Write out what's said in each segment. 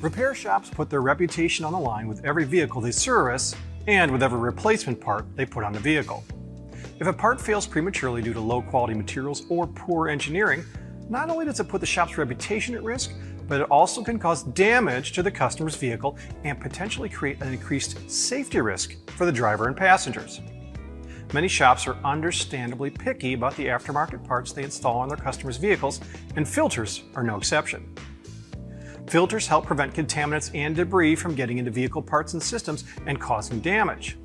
Repair shops put their reputation on the line with every vehicle they service and with every replacement part they put on the vehicle. If a part fails prematurely due to low-quality materials or poor engineering, not only does it put the shop's reputation at risk, but it also can cause damage to the customer's vehicle and potentially create an increased safety risk for the driver and passengers. Many shops are understandably picky about the aftermarket parts they install on their customers' vehicles, and filters are no exception. Filters help prevent contaminants and debris from getting into vehicle parts and systems and causing damage.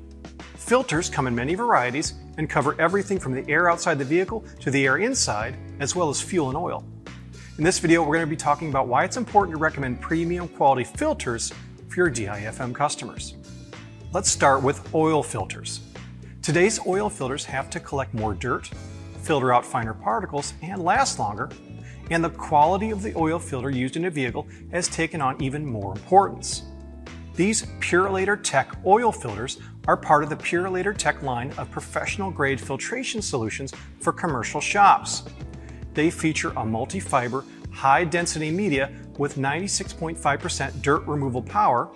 Filters come in many varieties and cover everything from the air outside the vehicle to the air inside, as well as fuel and oil. In this video, we're going to be talking about why it's important to recommend premium quality filters for your DIFM customers. Let's start with oil filters. Today's oil filters have to collect more dirt, filter out finer particles, and last longer, and the quality of the oil filter used in a vehicle has taken on even more importance. These Purolator Tech oil filters are part of the Purolator Tech line of professional-grade filtration solutions for commercial shops. They feature a multi-fiber, high-density media with 96.5% dirt removal power,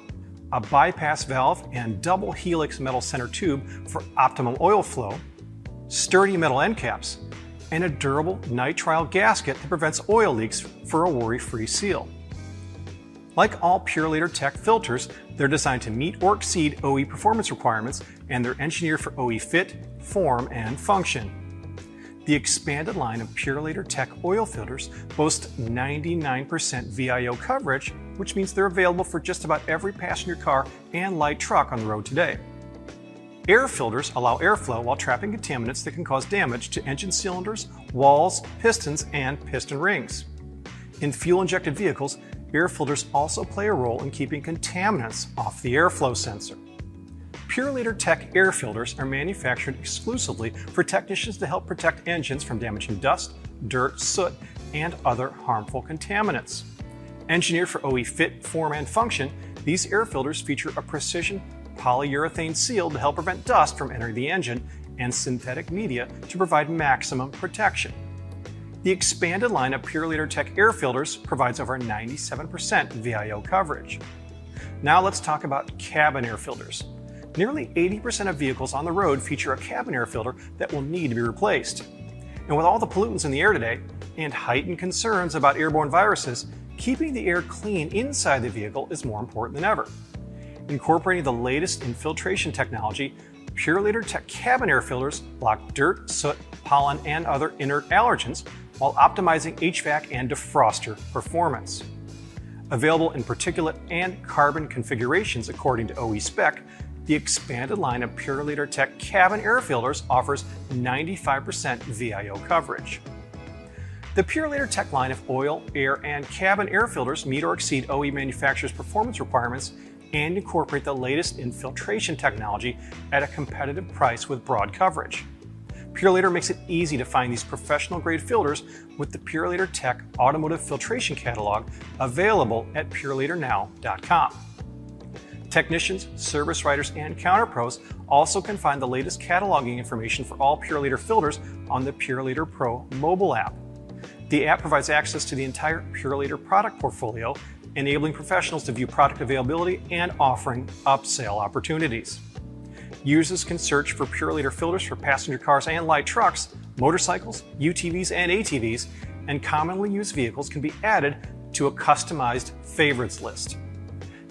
a bypass valve and double-helix metal center tube for optimum oil flow, sturdy metal end caps, and a durable nitrile gasket that prevents oil leaks for a worry-free seal. Like all Purolator Tech filters, they're designed to meet or exceed OE performance requirements, and they're engineered for OE fit, form, and function. The expanded line of Purolator Tech oil filters boasts 99% VIO coverage, which means they're available for just about every passenger car and light truck on the road today. Air filters allow airflow while trapping contaminants that can cause damage to engine cylinders, walls, pistons, and piston rings. In fuel-injected vehicles, air filters also play a role in keeping contaminants off the airflow sensor. Purolator Tech air filters are manufactured exclusively for technicians to help protect engines from damaging dust, dirt, soot, and other harmful contaminants. Engineered for OE fit, form, and function, these air filters feature a precision polyurethane seal to help prevent dust from entering the engine and synthetic media to provide maximum protection. The expanded line of Purolator Tech air filters provides over 97% VIO coverage. Now let's talk about cabin air filters. Nearly 80% of vehicles on the road feature a cabin air filter that will need to be replaced. And with all the pollutants in the air today and heightened concerns about airborne viruses, keeping the air clean inside the vehicle is more important than ever. Incorporating the latest in filtration technology, Purolator Tech cabin air filters block dirt, soot, pollen, and other inert allergens while optimizing HVAC and defroster performance. Available in particulate and carbon configurations according to OE spec, the expanded line of Purolator Tech cabin air filters offers 95% VIO coverage. The Purolator Tech line of oil, air, and cabin air filters meet or exceed OE manufacturers' performance requirements and incorporate the latest in filtration technology at a competitive price with broad coverage. Purolator makes it easy to find these professional-grade filters with the Purolator Tech Automotive Filtration Catalog available at PurolatorNow.com. Technicians, service writers, and counter pros also can find the latest cataloging information for all Purolator filters on the Purolator Pro mobile app. The app provides access to the entire Purolator product portfolio, enabling professionals to view product availability and offering upsell opportunities. Users can search for Purolator filters for passenger cars and light trucks, motorcycles, UTVs, and ATVs, and commonly used vehicles can be added to a customized favorites list.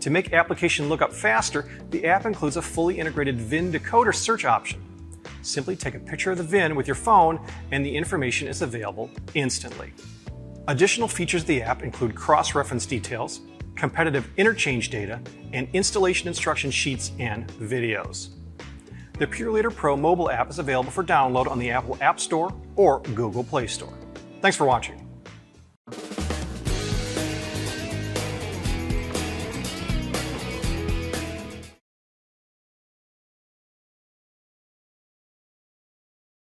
To make application lookup faster, the app includes a fully integrated VIN decoder search option. Simply take a picture of the VIN with your phone and the information is available instantly. Additional features of the app include cross-reference details, competitive interchange data, and installation instruction sheets and videos. The Purolator Pro mobile app is available for download on the Apple App Store or Google Play Store. Thanks for watching.